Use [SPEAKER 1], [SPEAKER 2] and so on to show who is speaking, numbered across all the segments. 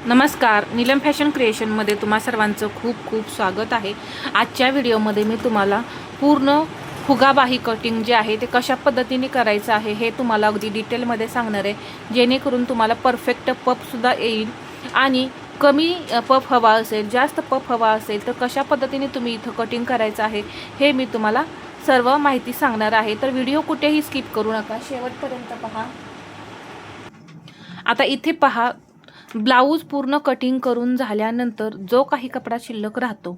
[SPEAKER 1] नमस्कार, नीलम फॅशन क्रिएशनमध्ये तुम्हा सर्वांचं खूप खूप स्वागत आहे। आजच्या व्हिडिओमध्ये मी तुम्हाला पूर्ण फुगाबाही कटिंग जे आहे ते कशा पद्धतीने करायचं आहे हे तुम्हाला अगदी डिटेलमध्ये सांगणार आहे, जेणेकरून तुम्हाला परफेक्ट पफसुद्धा येईल। आणि कमी पफ हवा असेल, जास्त पफ हवा असेल तर कशा पद्धतीने तुम्ही इथं कटिंग करायचं आहे हे मी तुम्हाला सर्व माहिती सांगणार आहे। तर व्हिडिओ कुठेही स्किप करू नका, शेवटपर्यंत पहा। आता इथे पहा, ब्लाऊज पूर्ण कटिंग करून झाल्यानंतर जो काही कपडा शिल्लक राहतो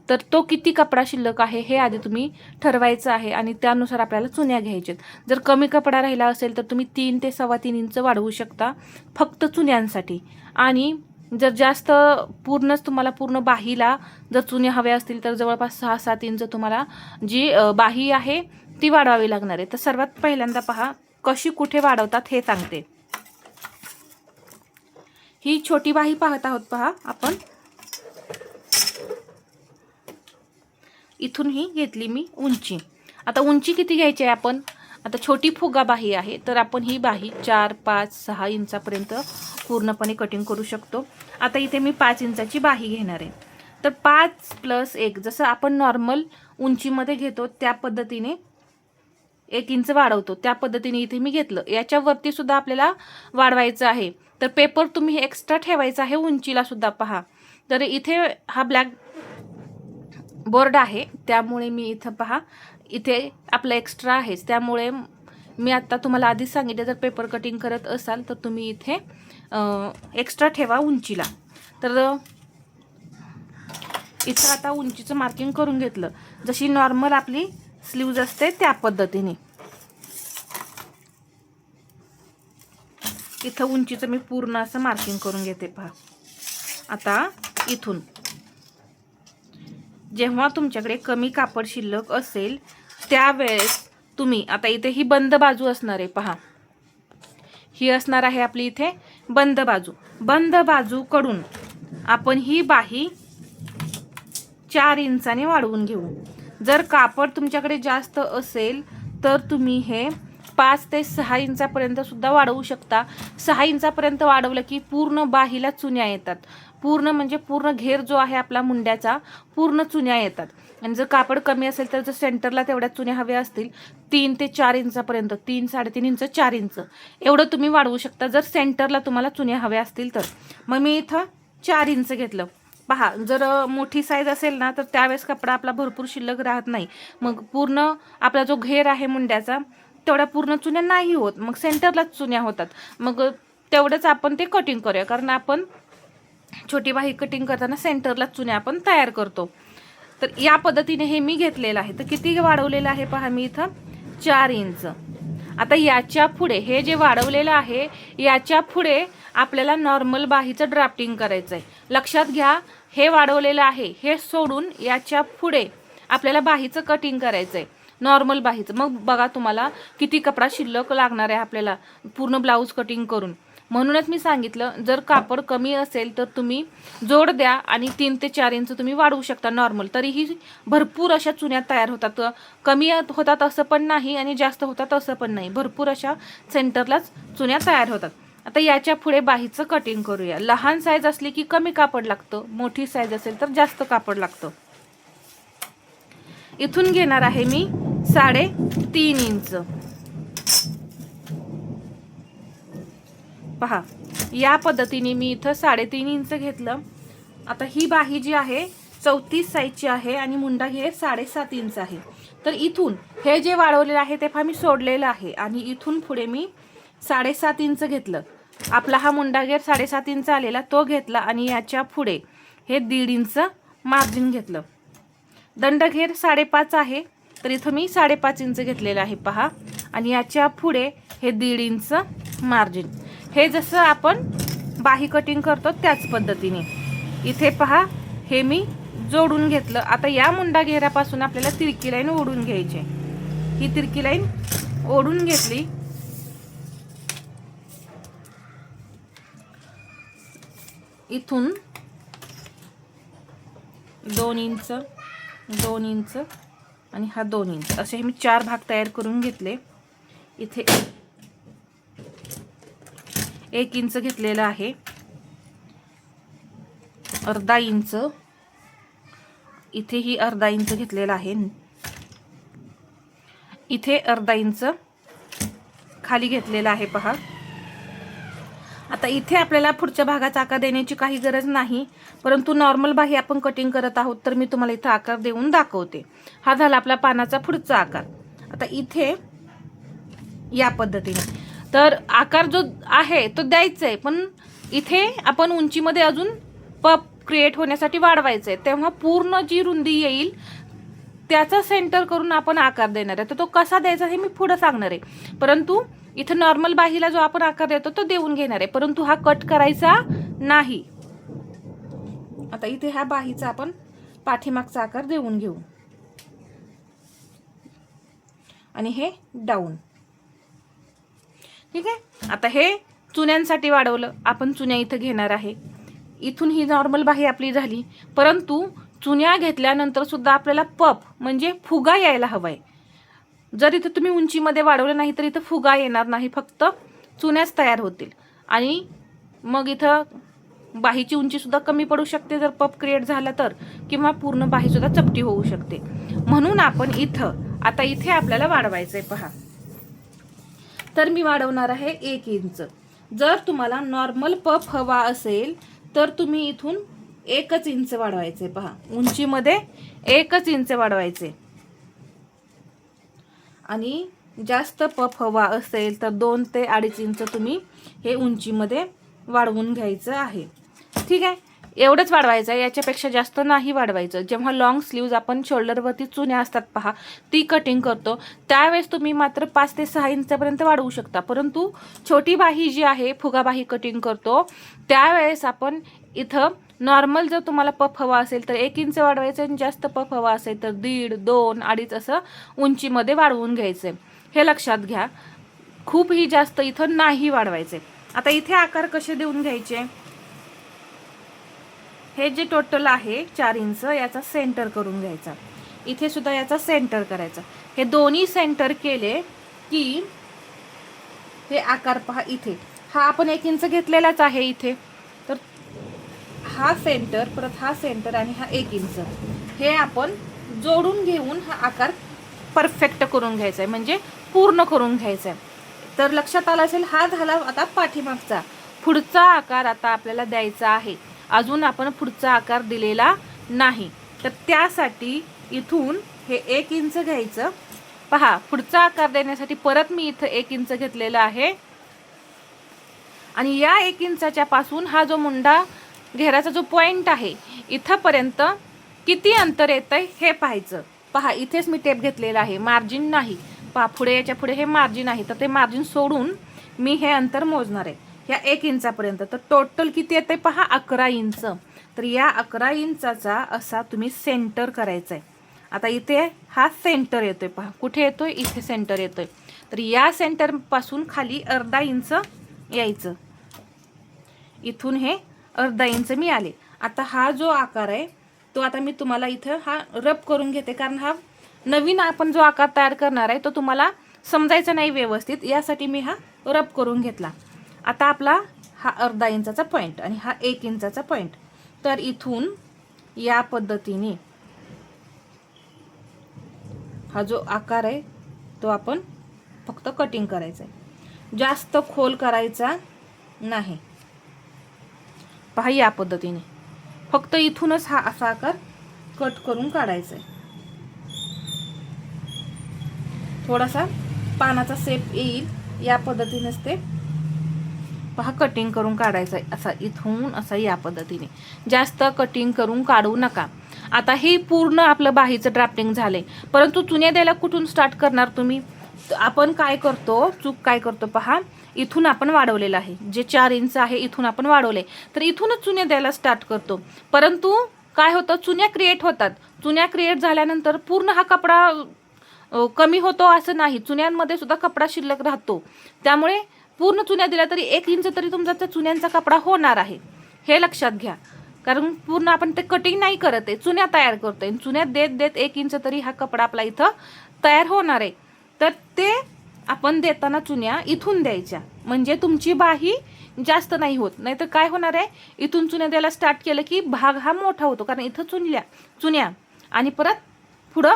[SPEAKER 1] तर तो किती कपडा शिल्लक आहे हे आधी तुम्ही ठरवायचं आहे आणि त्यानुसार आपल्याला चुन्या घ्यायच्यात। जर कमी कपडा राहिला असेल तर तुम्ही 3 ते 3.25 इंच वाढवू शकता फक्त चुन्यांसाठी। आणि जर जास्त पूर्णच तुम्हाला पूर्ण बाहीला जर चुन्या हव्या असतील तर जवळपास 6-7 इंच तुम्हाला जी बाही आहे ती वाढवावी लागणार आहे। तर सर्वात पहिल्यांदा पहा कशी कुठे वाढवतात हे सांगते। ही छोटी बाही पाहत आहोत पहा आपण, इथून ही घेतली मी उंची। आता उंची किती घ्यायची आहे आपण? आता छोटी फुगा बाही आहे तर आपण ही बाही 4, 5, 6 इंचापर्यंत पूर्णपणे कटिंग करू शकतो। आता इथे मी 5 इंचाची बाही घेणार आहे, तर 5 + 1 जसं आपण नॉर्मल उंचीमध्ये घेतो त्या पद्धतीने 1 इंच वाढवतो त्या पद्धतीने इथे मी घेतलं। याच्यावरती सुद्धा आपल्याला वाढवायचं आहे, तर पेपर तुम्ही एक्स्ट्रा ठेवायचा आहे उंचीला सुद्धा पहा। तर इथे हा ब्लॅक बोर्ड आहे त्यामुळे मी इथं पहा इथे आपलं एक्स्ट्रा आहेच, त्यामुळे मी आता तुम्हाला आधीच सांगितलं जर पेपर कटिंग करत असाल तर तुम्ही इथे एक्स्ट्रा ठेवा उंचीला। तर इथं आता उंचीचं मार्किंग करून घेतलं, जशी नॉर्मल आपली स्लीव्ज असते त्या पद्धतीने। इथं उंचीचं मी पूर्ण असं मार्किंग करून घेते पहा। आता इथून जेव्हा तुमच्याकडे कमी कापड शिल्लक असेल त्यावेळेस तुम्ही आता इथे ही बंद बाजू असणार आहे पहा, ही असणार आहे आपली इथे बंद बाजू। बंद बाजूकडून आपण ही बाही 4 इंचाने वाढवून घेऊ। जर कापड तुमच्याकडे जास्त असेल तर तुम्ही हे 5 ते 6 इंचापर्यंत सुद्धा वाढवू शकता। 6 इंचापर्यंत वाढवलं की पूर्ण बाहीला चुन्या येतात, पूर्ण म्हणजे पूर्ण घेर जो आहे आपला मुंड्याचा पूर्ण चुन्या येतात। आणि जर कापड कमी असेल तर जर सेंटरला तेवढ्या चुन्या हव्या असतील 3 ते 4 इंचापर्यंत, 3, 3.5 इंच, 4 इंच एवढं तुम्ही वाढवू शकता जर सेंटरला तुम्हाला चुन्या हव्या असतील तर। मग मी इथं 4 इंच घेतलं पहा। जर मोठी साईज असेल ना तर त्यावेळेस कपडा आपला भरपूर शिल्लक राहत नाही, मग पूर्ण आपला जो घेर आहे मुंड्याचा तेवढ्या पूर्ण चुन्या नाही होत, मग सेंटरलाच चुन्या होतात। मग तेवढंच आपण ते कटिंग करूया, कारण आपण छोटी बाही कटिंग करताना सेंटरलाच चुन्या आपण तयार करतो। तर या पद्धतीने हे मी घेतलेलं आहे। तर किती वाढवलेलं आहे पहा मी इथं 4 इंच। आता याच्या पुढे हे जे वाढवलेलं आहे याच्या पुढे आपल्याला नॉर्मल बाहीचं ड्राफ्टिंग करायचं आहे। लक्षात घ्या, हे वाढवलेलं आहे हे सोडून याच्या पुढे आपल्याला बाहीचं कटिंग करायचं आहे, नॉर्मल बाहीचं। मग बघा तुम्हाला किती कपडा शिल्लक लागणार आहे आपल्याला पूर्ण ब्लाऊज कटिंग करून। म्हणूनच मी सांगितलं जर कापड कमी असेल तर तुम्ही जोड द्या आणि 3 ते 4 इंच तुम्ही वाढवू शकता नॉर्मल, तरीही भरपूर अशा चुन्या तयार होतात। कमी होतात असं पण नाही आणि जास्त होतात असं पण नाही, भरपूर अशा सेंटरलाच चुन्या तयार होतात। आता याच्या पुढे बाहीचं कटिंग करूया। लहान साईज असली की कमी कापड लागतं, मोठी साईज असेल तर जास्त कापड लागतं। इथून घेणार आहे मी 3.5 इंच पहा। या पद्धतीने मी इथं 3.5 इंच घेतलं। आता ही बाही जी आहे 34 साईजची आहे आणि मुंडा घेर 7.5 इंच आहे। तर इथून हे जे वाढवलेलं आहे ते पहा मी सोडलेलं आहे आणि इथून पुढे मी 7.5 इंच घेतलं। आपला हा मुंडा घेर 7.5 इंच आलेला तो घेतला आणि याच्या पुढे हे 1.5 इंच मार्जिन घेतलं। दंड घेर 5.5 आहे तर इथं मी 5.5 इंच घेतलेलं आहे पहा, आणि याच्या पुढे हे 1.5 इंच मार्जिन। हे जसं आपण बाही कटिंग करतो त्याच पद्धतीने इथे पहा हे मी जोडून घेतलं। आता या मुंडा घेरापासून आपल्याला तिरकी लाईन ओढून घ्यायची, ही तिरकी लाईन ओढून घेतली। इथून 2 इंच, 2 इंच आणि हा 2 इंच असे मी 4 भाग तयार करून घेतले। इथे 1 इंच घेतलेला आहे अर्धा इंच, इथेही अर्धा इंच घेतलेला आहे, इथे अर्धा इंच खाली घेतलेला आहे पहा. आता इथे आपल्याला पुढच्या भागाचा आकार देण्याची काही गरज नाही, परंतु नॉर्मल बाही आपण कटिंग करत आहोत तर मी तुम्हाला इथे आकार देऊन दाखवते. हा झाला आपला पानाचा पुढचा आकार. आता इथे या पद्धतीने तर आकार जो आहे तो द्यायचा आहे, पण इथे आपण उंचीमध्ये अजून पप क्रिएट होण्यासाठी वाढवायचं आहे, तेव्हा पूर्ण जी रुंदी येईल त्याचा सेंटर करून आपण आकार देणार आहे. तर तो कसा द्यायचा हे मी पुढे सांगणार आहे, परंतु इथं नॉर्मल बाहीला जो आपण आकार देतो तो देऊन घेणार आहे, परंतु हा कट करायचा नाही. आता इथे ह्या बाहीचा आपण पाठीमागचा आकार देऊन घेऊ आणि हे डाऊन. ठीक आहे. आता हे चुन्यांसाठी वाढवलं आपण, चुन्या इथं घेणार आहे. इथून ही नॉर्मल बाही आपली झाली, परंतु चुन्या घेतल्यानंतर सुद्धा आपल्याला पप म्हणजे फुगा यायला हवाय. जर इथं तुम्ही उंचीमध्ये वाढवलं नाही तर इथं फुगा येणार नाही, फक्त चुन्याच तयार होतील आणि मग इथं बाहीची उंची सुद्धा कमी पडू शकते जर पप क्रिएट झाला तर, किंवा पूर्ण बाही सुद्धा चपटी होऊ शकते. म्हणून आपण इथं आता इथे आपल्याला वाढवायचंय पहा. तर मी वाढवणार आहे 1 इंच. जर तुम्हाला नॉर्मल पफ हवा असेल तर तुम्ही इथून 1 इंच वाढवायचे पहा. उंचीमध्ये 1 इंच वाढवायचे आणि जास्त पफ हवा असेल तर 2 ते 2.5 इंच तुम्ही हे उंचीमध्ये वाढवून घ्यायचं आहे. ठीक आहे. एवढंच वाढवायचं आहे, याच्यापेक्षा जास्त नाही वाढवायचं. जेव्हा लॉंग स्लीव्ज आपण शोल्डरवरती चुन्या असतात पहा ती कटिंग करतो त्यावेळेस तुम्ही मात्र 5 ते 6 इंचापर्यंत वाढवू शकता, परंतु छोटी बाही जी आहे फुगा बाही कटिंग करतो त्यावेळेस आपण इथं नॉर्मल जर तुम्हाला पफ हवा असेल तर 1 इंच वाढवायचं आणि जास्त पफ हवा असेल तर 1.5, 2, 2.5 असं उंचीमध्ये वाढवून घ्यायचं. हे लक्षात घ्या, खूपही जास्त इथं नाही वाढवायचे. आता इथे आकार कसे देऊन घ्यायचे, हे जे टोटल आहे 4 इंच याचा सेंटर करून घ्यायचा. इथे सुद्धा याचा सेंटर करायचा. हे दोन्ही सेंटर केले की हे आकार पहा. इथे हा आपण 1 इंच घेतलेलाच आहे इथे, तर हा सेंटर परत हा सेंटर आणि हा 1 इंच हे आपण जोडून घेऊन हा आकार परफेक्ट करून घ्यायचा आहे, म्हणजे पूर्ण करून घ्यायचा आहे. तर लक्षात आलं असेल, हा झाला आता पाठीमागचा. पुढचा आकार आता आपल्याला द्यायचा आहे. अजून आपण पुढचा आकार दिलेला नाही, तर त्यासाठी इथून हे 1 इंच घ्यायचं पहा. पुढचा आकार देण्यासाठी परत मी इथं 1 इंच घेतलेला आहे आणि या 1 इंचाच्या पासून हा जो मुंडा घेराचा जो पॉइंट आहे इथंपर्यंत किती अंतर येतंय हे पाहायचं. पहा इथेच मी टेप घेतलेला आहे, मार्जिन नाही. पहा पुढे याच्या पुढे हे मार्जिन आहे, तर ते मार्जिन सोडून मी हे अंतर मोजणार आहे ह्या 1 इंचापर्यंत. तर टोटल किती येते पहा 11 इंच. तर या 11 इंचाचा असा तुम्ही सेंटर करायचा आहे. आता इथे हा सेंटर येतोय पहा, कुठे येतोय इथे सेंटर येतोय. तर या सेंटर पासून खाली अर्धा इंच यायचं, इथून हे अर्धा इंच मी आले. आता हा जो आकार आहे तो आता मी तुम्हाला इथं हा रब करून घेते, कारण हा नवीन आपण जो आकार तयार करणार आहे तो तुम्हाला समजायचा नाही व्यवस्थित, यासाठी मी हा रब करून घेतला. आता आपला हा अर्धा इंचाचा पॉइंट आणि हा 1 इंचाचा पॉइंट. तर इथून या पद्धतीने हा जो आकार आहे तो आपण फक्त कटिंग करायचा आहे, जास्त खोल करायचा नाही. पहा या पद्धतीने फक्त इथूनच हा असा आकार कट करून काढायचा आहे. थोडासा पानाचा शेप येईल या पद्धतीनेच ते पहा कटिंग करून काढायचं आहे. असा इथून असा या पद्धतीने, जास्त कटिंग करून काढू नका. आता हे पूर्ण आपलं बाहीचं ड्राफ्टिंग झालंय, परंतु चुन्या द्यायला कुठून स्टार्ट करणार तुम्ही. आपण काय करतो, चूक काय करतो पहा, इथून आपण वाढवलेलं आहे जे 4 इंच आहे इथून आपण वाढवले, तर इथूनच चुन्या द्यायला स्टार्ट करतो. परंतु काय होतं, चुन्या क्रिएट होतात. चुन्या क्रिएट झाल्यानंतर पूर्ण हा कपडा कमी होतो असं नाही, चुन्यांमध्ये सुद्धा कपडा शिल्लक राहतो. त्यामुळे पूर्ण चुन्या दिल्या तरी 1 इंच तरी तुमचा त्या चुन्यांचा कपडा होणार आहे, हे लक्षात घ्या. कारण पूर्ण आपण ते कटिंग नाही करत आहे, चुन्या तयार करतोय. चुन्यात देत देत 1 इंच तरी हा कपडा आपला इथं तयार होणार आहे. तर ते आपण देताना चुन्या इथून द्यायच्या, म्हणजे तुमची बाही जास्त नाही होत. नाहीतर काय होणार आहे, इथून चुन्या द्यायला स्टार्ट केलं की भाग हा मोठा होतो, कारण इथं चुन्या आणि परत पुढं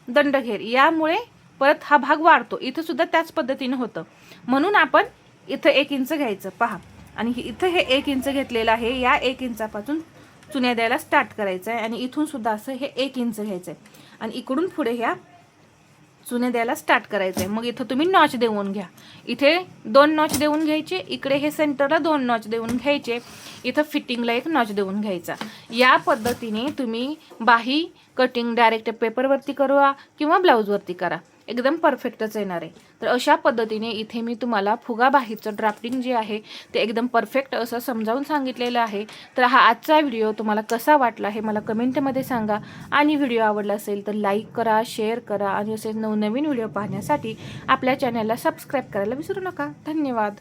[SPEAKER 1] दंडघेर, यामुळे परत हा भाग वाढतो. इथं सुद्धा त्याच पद्धतीने होतं. म्हणून आपण इथं 1 इंच घ्यायचं पहा, आणि इथं हे 1 इंच घेतलेलं आहे. या 1 इंचापासून चुन्या द्यायला स्टार्ट करायचं आहे, आणि इथून सुद्धा असं हे 1 इंच घ्यायचं आहे, आणि इकडून पुढे ह्या चुने द्यायला स्टार्ट करायचं आहे. मग इथं तुम्ही नॉच देऊन घ्या. इथे 2 नॉच देऊन घ्यायचे, इकडे हे सेंटरला 2 नॉच देऊन घ्यायचे, इथं फिटिंगला 1 नॉच देऊन घ्यायचा. या पद्धतीने तुम्ही बाही कटिंग डायरेक्ट पेपरवरती करा किंवा ब्लाऊजवरती करा, एकदम परफेक्टच येणार आहे. तर अशा पद्धतीने इथे मी तुम्हाला फुगा बाहीचं ड्राफ्टिंग जे आहे ते एकदम परफेक्ट असं समजावून सांगितलेलं आहे. तर हा आजचा व्हिडिओ तुम्हाला कसा वाटला हे मला कमेंटमध्ये सांगा, आणि व्हिडिओ आवडला असेल तर लाईक करा, शेअर करा, आणि असे नवनवीन व्हिडिओ पाहण्यासाठी आपल्या चॅनलला सबस्क्राईब करायला विसरू नका. धन्यवाद.